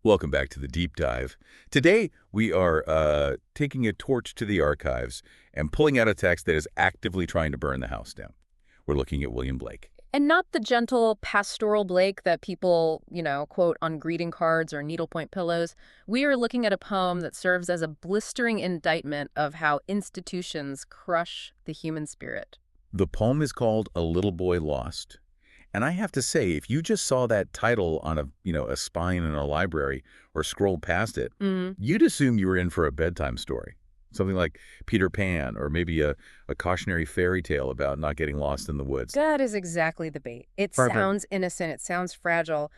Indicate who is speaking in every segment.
Speaker 1: Welcome back to the deep dive. Today, we are taking a torch to the archives and pulling out a text that is actively trying to burn the house down. We're looking at William Blake.
Speaker 2: And not the gentle pastoral Blake that people, quote on greeting cards or needlepoint pillows. We are looking at a poem that serves as a blistering indictment of how institutions crush the human spirit.
Speaker 1: The poem is called A Little Boy Lost. And I have to say, if you just saw that title on a spine in a library or scrolled past it, you'd assume you were in for a bedtime story. Something like Peter Pan, or maybe a cautionary fairy tale about not getting lost in the woods.
Speaker 2: That is exactly the bait. It
Speaker 1: Perfect.
Speaker 2: sounds innocent, it sounds fragile,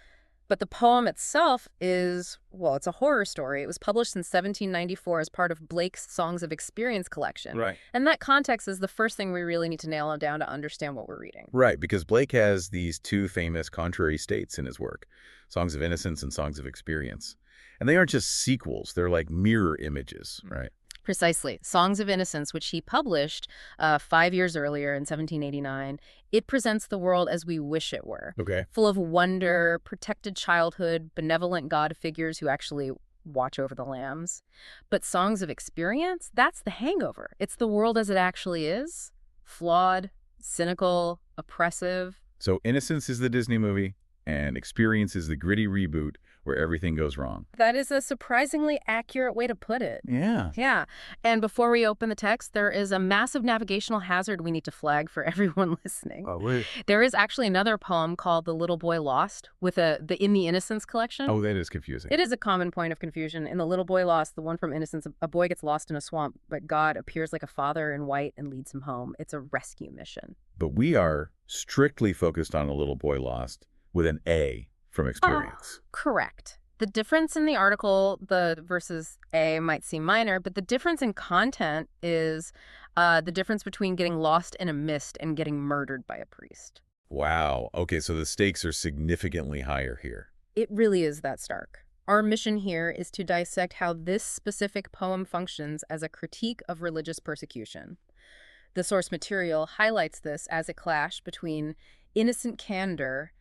Speaker 2: but the poem itself is, well, it's a horror story. It was published in 1794 as part of Blake's Songs of Experience collection.
Speaker 1: Right.
Speaker 2: And that context is the first thing we really need to nail down to understand what we're reading.
Speaker 1: Right, because Blake has these two famous contrary states in his work, Songs of Innocence and Songs of Experience. And they aren't just sequels, they're like mirror images, right?
Speaker 2: Precisely. Songs of Innocence, which he published 5 years earlier in 1789, it presents the world as we wish it were.
Speaker 1: Okay.
Speaker 2: Full of wonder, protected childhood, benevolent God figures who actually watch over the lambs. But Songs of Experience, that's the hangover. It's the world as it actually is. Flawed, cynical, oppressive.
Speaker 1: So Innocence is the Disney movie, and Experience is the gritty reboot where everything goes wrong.
Speaker 2: That is a surprisingly accurate way to put it.
Speaker 1: Yeah.
Speaker 2: Yeah. And before we open the text, there is a massive navigational hazard we need to flag for everyone listening.
Speaker 1: Oh, wait.
Speaker 2: There is actually another poem called The Little Boy Lost with the In the Innocence collection.
Speaker 1: Oh, that is confusing.
Speaker 2: It is a common point of confusion. In The Little Boy Lost, the one from Innocence, a boy gets lost in a swamp, but God appears like a father in white and leads him home. It's a rescue mission.
Speaker 1: But we are strictly focused on A Little Boy Lost with an A from Experience.
Speaker 2: Correct. The difference in the article, the versus A, might seem minor, but the difference in content is the difference between getting lost in a mist and getting murdered by a priest.
Speaker 1: Wow. Okay, so the stakes are significantly higher here.
Speaker 2: It really is that stark. Our mission here is to dissect how this specific poem functions as a critique of religious persecution. The source material highlights this as a clash between innocent candor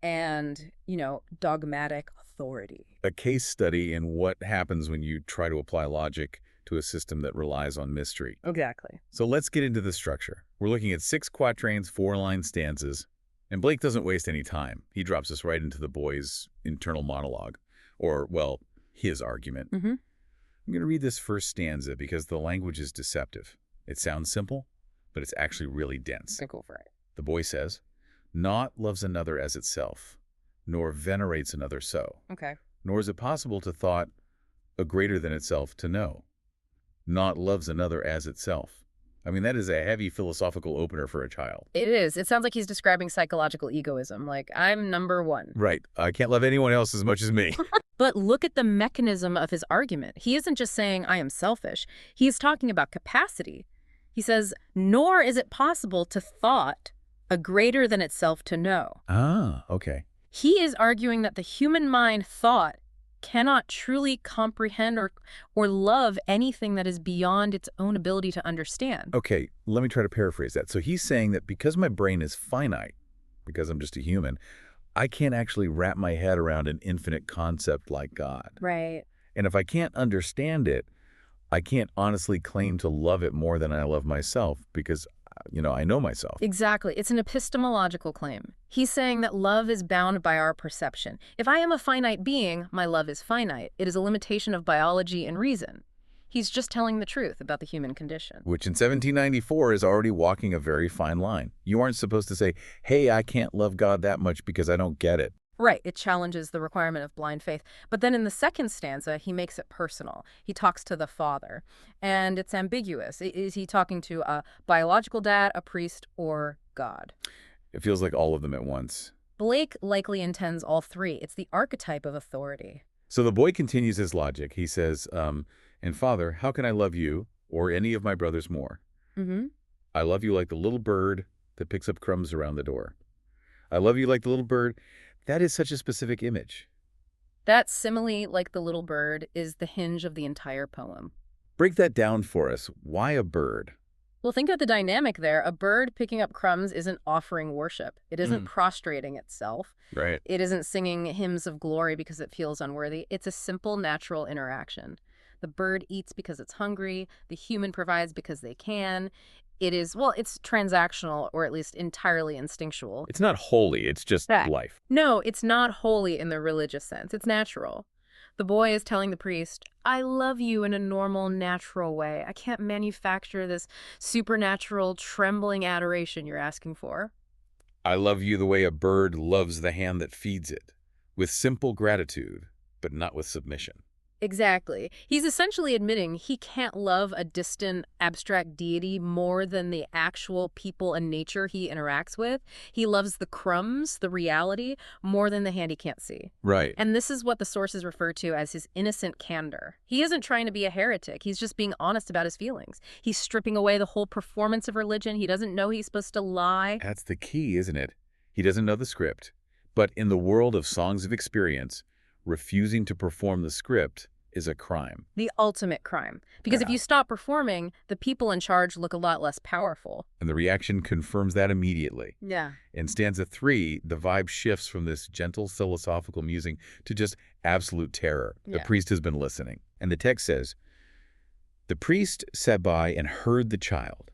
Speaker 2: and, dogmatic authority.
Speaker 1: A case study in what happens when you try to apply logic to a system that relies on mystery.
Speaker 2: Exactly.
Speaker 1: So let's get into the structure. We're looking at 6 quatrains, 4-line stanzas, and Blake doesn't waste any time. He drops us right into the boy's internal monologue, or, well, his argument. I'm going to read this first stanza because the language is deceptive. It sounds simple, but it's actually really dense.
Speaker 2: Go for it.
Speaker 1: The boy says, "Naught loves another as itself, nor venerates another so.
Speaker 2: Okay.
Speaker 1: Nor is it possible to thought a greater than itself to know. Naught loves another as itself." I mean, that is a heavy philosophical opener for a child.
Speaker 2: It is. It sounds like he's describing psychological egoism, like, I'm number one.
Speaker 1: Right. I can't love anyone else as much as me.
Speaker 2: But look at the mechanism of his argument. He isn't just saying, I am selfish. He's talking about capacity. He says, nor is it possible to thought a greater than itself to know.
Speaker 1: Ah, okay.
Speaker 2: He is arguing that the human mind thought cannot truly comprehend or love anything that is beyond its own ability to understand.
Speaker 1: Okay, let me try to paraphrase that. So he's saying that because my brain is finite, because I'm just a human, I can't actually wrap my head around an infinite concept like God.
Speaker 2: Right.
Speaker 1: And if I can't understand it, I can't honestly claim to love it more than I love myself because, I know myself.
Speaker 2: Exactly. It's an epistemological claim. He's saying that love is bound by our perception. If I am a finite being, my love is finite. It is a limitation of biology and reason. He's just telling the truth about the human condition.
Speaker 1: Which in 1794 is already walking a very fine line. You aren't supposed to say, hey, I can't love God that much because I don't get it.
Speaker 2: Right. It challenges the requirement of blind faith. But then in the second stanza, he makes it personal. He talks to the father. And it's ambiguous. Is he talking to a biological dad, a priest, or God?
Speaker 1: It feels like all of them at once.
Speaker 2: Blake likely intends all three. It's the archetype of authority.
Speaker 1: So the boy continues his logic. He says, and Father, how can I love you or any of my brothers more? I love you like the little bird that picks up crumbs around the door. I love you like the little bird. That is such a specific image.
Speaker 2: That simile, like the little bird, is the hinge of the entire poem.
Speaker 1: Break that down for us. Why a bird?
Speaker 2: Well, think of the dynamic there. A bird picking up crumbs isn't offering worship. It isn't prostrating itself.
Speaker 1: Right.
Speaker 2: It isn't singing hymns of glory because it feels unworthy. It's a simple, natural interaction. The bird eats because it's hungry. The human provides because they can. It is, well, it's transactional, or at least entirely instinctual.
Speaker 1: It's not holy, it's just
Speaker 2: Fact.
Speaker 1: life.
Speaker 2: No, it's not holy in the religious sense. It's natural. The boy is telling the priest, I love you in a normal, natural way. I can't manufacture this supernatural, trembling adoration you're asking for.
Speaker 1: I love you the way a bird loves the hand that feeds it, with simple gratitude, but not with submission.
Speaker 2: Exactly. He's essentially admitting he can't love a distant, abstract deity more than the actual people and nature he interacts with. He loves the crumbs, the reality, more than the hand he can't see.
Speaker 1: Right.
Speaker 2: And this is what the sources refer to as his innocent candor. He isn't trying to be a heretic. He's just being honest about his feelings. He's stripping away the whole performance of religion. He doesn't know he's supposed to lie.
Speaker 1: That's the key, isn't it? He doesn't know the script. But in the world of songs of experience, refusing to perform the script is a crime.
Speaker 2: The ultimate crime. Because if you stop performing, the people in charge look a lot less powerful.
Speaker 1: And the reaction confirms that immediately.
Speaker 2: Yeah.
Speaker 1: In stanza 3, the vibe shifts from this gentle philosophical musing to just absolute terror. The priest has been listening. And the text says, the priest sat by and heard the child.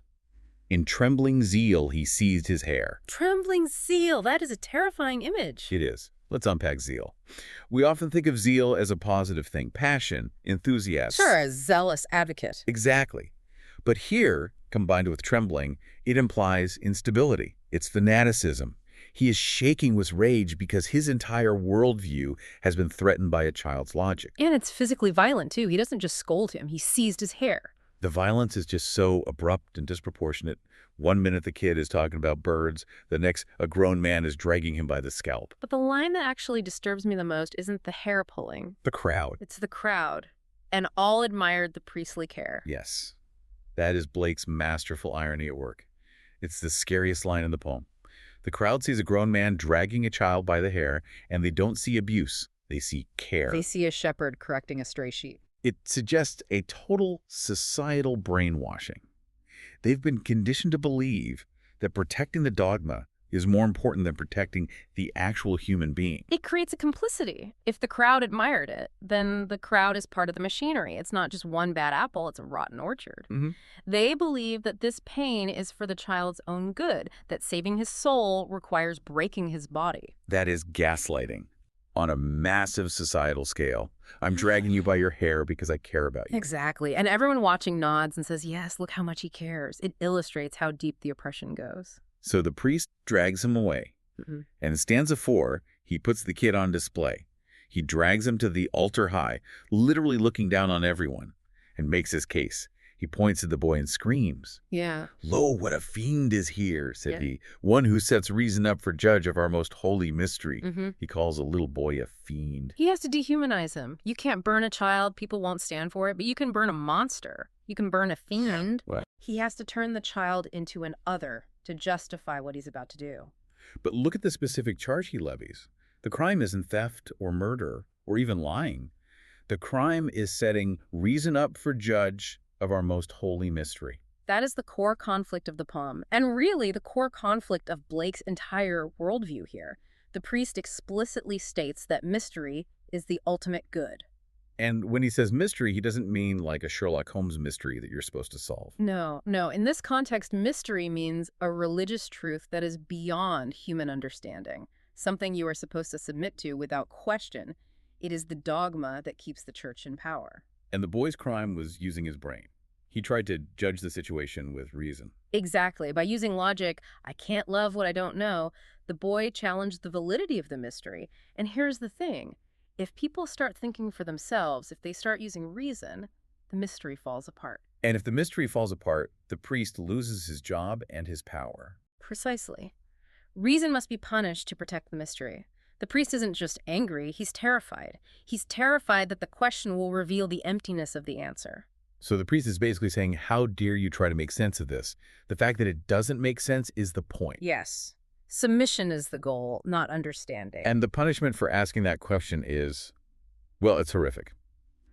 Speaker 1: In trembling zeal, he seized his hair.
Speaker 2: Trembling zeal. That is a terrifying image.
Speaker 1: It is. Let's unpack zeal. We often think of zeal as a positive thing, passion, enthusiasm.
Speaker 2: Sure, a zealous advocate.
Speaker 1: Exactly. But here, combined with trembling, it implies instability. It's fanaticism. He is shaking with rage because his entire worldview has been threatened by a child's logic.
Speaker 2: And it's physically violent, too. He doesn't just scold him. He seized his hair.
Speaker 1: The violence is just so abrupt and disproportionate. 1 minute the kid is talking about birds, the next a grown man is dragging him by the scalp.
Speaker 2: But the line that actually disturbs me the most isn't the hair pulling.
Speaker 1: The crowd.
Speaker 2: It's the crowd. And all admired the priestly care.
Speaker 1: Yes. That is Blake's masterful irony at work. It's the scariest line in the poem. The crowd sees a grown man dragging a child by the hair, and they don't see abuse. They see care.
Speaker 2: They see a shepherd correcting a stray sheep.
Speaker 1: It suggests a total societal brainwashing. They've been conditioned to believe that protecting the dogma is more important than protecting the actual human being.
Speaker 2: It creates a complicity. If the crowd admired it, then the crowd is part of the machinery. It's not just one bad apple, it's a rotten orchard. They believe that this pain is for the child's own good, that saving his soul requires breaking his body.
Speaker 1: That is gaslighting on a massive societal scale. I'm dragging you by your hair because I care about you.
Speaker 2: Exactly. And everyone watching nods and says, yes, look how much he cares. It illustrates how deep the oppression goes.
Speaker 1: So the priest drags him away. And in stanza 4, he puts the kid on display. He drags him to the altar high, literally looking down on everyone, and makes his case. He points at the boy and screams.
Speaker 2: Yeah.
Speaker 1: Lo, what a fiend is here, said he, one who sets reason up for judge of our most holy mystery. He calls a little boy a fiend.
Speaker 2: He has to dehumanize him. You can't burn a child, people won't stand for it, but you can burn a monster. You can burn a fiend.
Speaker 1: What?
Speaker 2: He has to turn the child into an other to justify what he's about to do.
Speaker 1: But look at the specific charge he levies. The crime isn't theft or murder or even lying. The crime is setting reason up for judge of our most holy mystery.
Speaker 2: That is the core conflict of the poem, and really the core conflict of Blake's entire worldview here. The priest explicitly states that mystery is the ultimate good.
Speaker 1: And when he says mystery, he doesn't mean like a Sherlock Holmes mystery that you're supposed to solve.
Speaker 2: No. In this context, mystery means a religious truth that is beyond human understanding, something you are supposed to submit to without question. It is the dogma that keeps the church in power.
Speaker 1: And the boy's crime was using his brain. He tried to judge the situation with reason.
Speaker 2: Exactly. By using logic, I can't love what I don't know, the boy challenged the validity of the mystery. And here's the thing. If people start thinking for themselves, if they start using reason, the mystery falls apart.
Speaker 1: And if the mystery falls apart, the priest loses his job and his power.
Speaker 2: Precisely. Reason must be punished to protect the mystery. The priest isn't just angry, he's terrified. He's terrified that the question will reveal the emptiness of the answer.
Speaker 1: So the priest is basically saying, how dare you try to make sense of this? The fact that it doesn't make sense is the point.
Speaker 2: Yes. Submission is the goal, not understanding.
Speaker 1: And the punishment for asking that question is, well, it's horrific.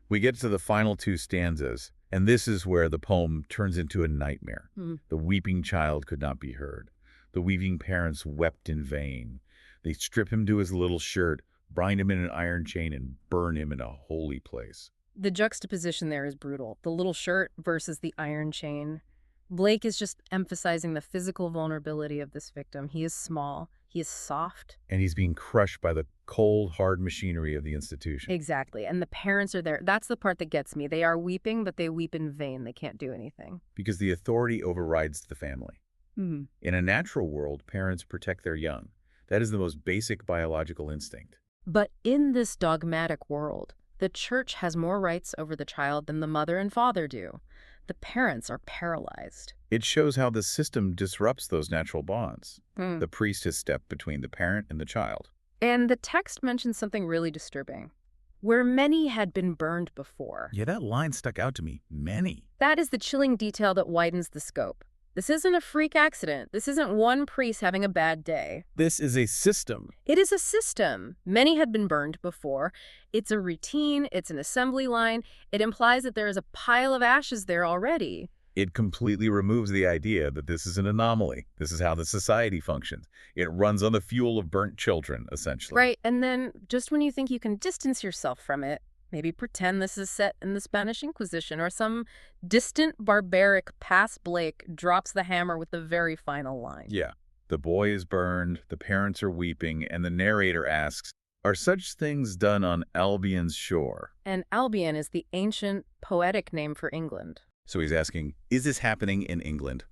Speaker 1: We get to the final 2 stanzas, And this is where the poem turns into a nightmare.
Speaker 2: Mm.
Speaker 1: The weeping child could not be heard. The weeping parents wept in vain. They strip him to his little shirt, bind him in an iron chain, and burn him in a holy place.
Speaker 2: The juxtaposition there is brutal. The little shirt versus the iron chain. Blake is just emphasizing the physical vulnerability of this victim. He is small. He is soft.
Speaker 1: And he's being crushed by the cold, hard machinery of the institution.
Speaker 2: Exactly. And the parents are there. That's the part that gets me. They are weeping, but they weep in vain. They can't do anything.
Speaker 1: Because the authority overrides the family.
Speaker 2: Mm.
Speaker 1: In a natural world, parents protect their young. That is the most basic biological instinct.
Speaker 2: But in this dogmatic world, the church has more rights over the child than the mother and father do. The parents are paralyzed.
Speaker 1: It shows how the system disrupts those natural bonds.
Speaker 2: Mm.
Speaker 1: The priest has stepped between the parent and the child.
Speaker 2: And the text mentions something really disturbing. Where many had been burned before.
Speaker 1: Yeah, that line stuck out to me. Many.
Speaker 2: That is the chilling detail that widens the scope. This isn't a freak accident. This isn't one priest having a bad day.
Speaker 1: This is a system.
Speaker 2: It is a system. Many had been burned before. It's a routine. It's an assembly line. It implies that there is a pile of ashes there already.
Speaker 1: It completely removes the idea that this is an anomaly. This is how the society functions. It runs on the fuel of burnt children, essentially.
Speaker 2: Right, and then just when you think you can distance yourself from it, maybe pretend this is set in the Spanish Inquisition or some distant barbaric past, Blake drops the hammer with the very final line.
Speaker 1: Yeah. The boy is burned, the parents are weeping, and the narrator asks, are such things done on Albion's shore?
Speaker 2: And Albion is the ancient poetic name for England.
Speaker 1: So he's asking, is this happening in England?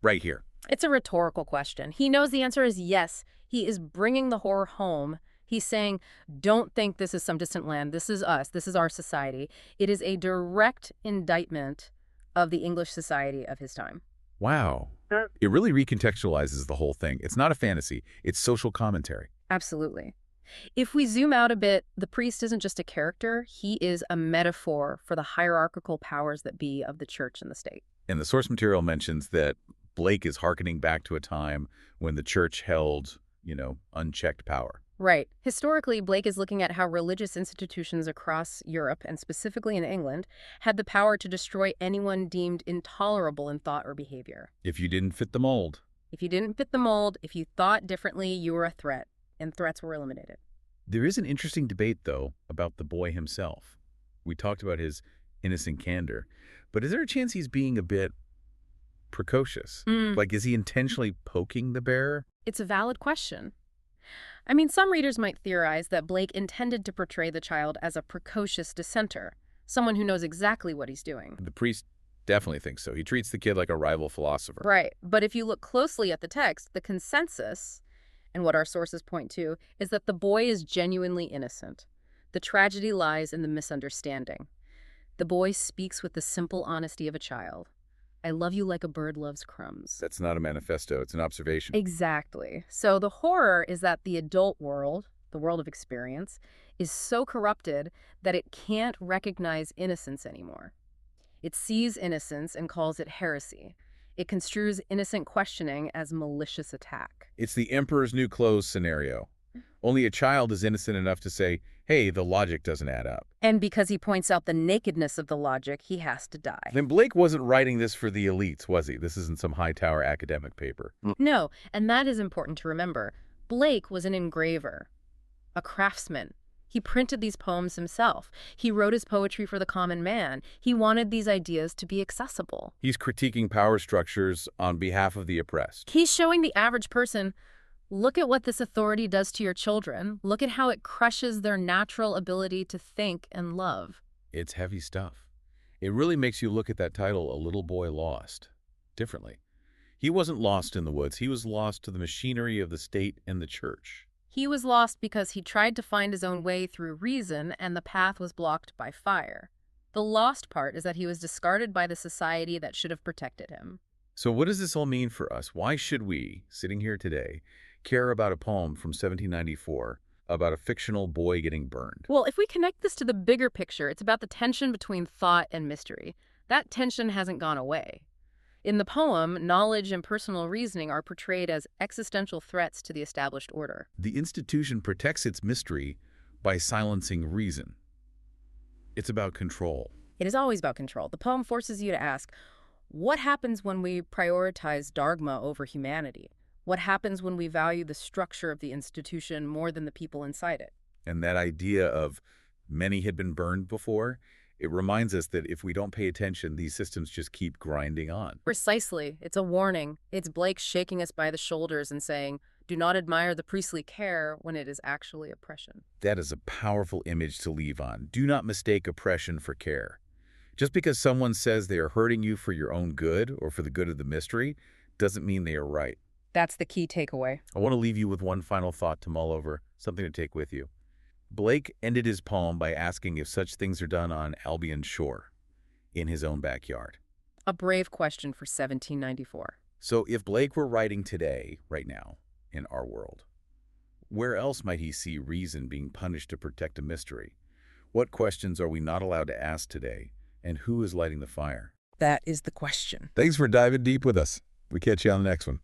Speaker 1: Right here.
Speaker 2: It's a rhetorical question. He knows the answer is yes. He is bringing the horror home. He's saying, don't think this is some distant land. This is us. This is our society. It is a direct indictment of the English society of his time.
Speaker 1: Wow. It really recontextualizes the whole thing. It's not a fantasy. It's social commentary.
Speaker 2: Absolutely. If we zoom out a bit, the priest isn't just a character. He is a metaphor for the hierarchical powers that be of the church and the state.
Speaker 1: And the source material mentions that Blake is hearkening back to a time when the church held, unchecked power.
Speaker 2: Right. Historically, Blake is looking at how religious institutions across Europe, and specifically in England, had the power to destroy anyone deemed intolerable in thought or behavior.
Speaker 1: If you didn't fit the mold.
Speaker 2: If you didn't fit the mold, if you thought differently, you were a threat, and threats were eliminated.
Speaker 1: There is an interesting debate, though, about the boy himself. We talked about his innocent candor, but is there a chance he's being a bit precocious? Like, is he intentionally poking the bearer?
Speaker 2: It's a valid question. I mean, some readers might theorize that Blake intended to portray the child as a precocious dissenter, someone who knows exactly what he's doing.
Speaker 1: The priest definitely thinks so. He treats the kid like a rival philosopher.
Speaker 2: Right. But if you look closely at the text, the consensus, and what our sources point to, is that the boy is genuinely innocent. The tragedy lies in the misunderstanding. The boy speaks with the simple honesty of a child. I love you like a bird loves crumbs.
Speaker 1: That's not a manifesto. It's an observation.
Speaker 2: Exactly. So the horror is that the adult world, the world of experience, is so corrupted that it can't recognize innocence anymore. It sees innocence and calls it heresy. It construes innocent questioning as malicious attack.
Speaker 1: It's the emperor's new clothes scenario. Only a child is innocent enough to say, hey, the logic doesn't add up.
Speaker 2: And because he points out the nakedness of the logic, he has to die.
Speaker 1: Then Blake wasn't writing this for the elites, was he? This isn't some high-tower academic paper.
Speaker 2: No, and that is important to remember. Blake was an engraver, a craftsman. He printed these poems himself. He wrote his poetry for the common man. He wanted these ideas to be accessible.
Speaker 1: He's critiquing power structures on behalf of the oppressed.
Speaker 2: He's showing the average person, look at what this authority does to your children. Look at how it crushes their natural ability to think and love.
Speaker 1: It's heavy stuff. It really makes you look at that title, A Little Boy Lost, differently. He wasn't lost in the woods. He was lost to the machinery of the state and the church.
Speaker 2: He was lost because he tried to find his own way through reason, and the path was blocked by fire. The lost part is that he was discarded by the society that should have protected him.
Speaker 1: So what does this all mean for us? Why should we, sitting here today, care about a poem from 1794 about a fictional boy getting burned?
Speaker 2: Well, if we connect this to the bigger picture, it's about the tension between thought and mystery. That tension hasn't gone away. In the poem, knowledge and personal reasoning are portrayed as existential threats to the established order.
Speaker 1: The institution protects its mystery by silencing reason. It's about control.
Speaker 2: It is always about control. The poem forces you to ask, what happens when we prioritize dogma over humanity? What happens when we value the structure of the institution more than the people inside it?
Speaker 1: And that idea of many had been burned before, it reminds us that if we don't pay attention, these systems just keep grinding on.
Speaker 2: Precisely. It's a warning. It's Blake shaking us by the shoulders and saying, do not admire the priestly care when it is actually oppression.
Speaker 1: That is a powerful image to leave on. Do not mistake oppression for care. Just because someone says they are hurting you for your own good or for the good of the mystery doesn't mean they are right.
Speaker 2: That's the key takeaway.
Speaker 1: I want to leave you with one final thought to mull over, something to take with you. Blake ended his poem by asking if such things are done on Albion's shore, in his own backyard.
Speaker 2: A brave question for 1794.
Speaker 1: So if Blake were writing today, right now, in our world, where else might he see reason being punished to protect a mystery? What questions are we not allowed to ask today? And who is lighting the fire?
Speaker 2: That is the question.
Speaker 1: Thanks for diving deep with us. We catch you on the next one.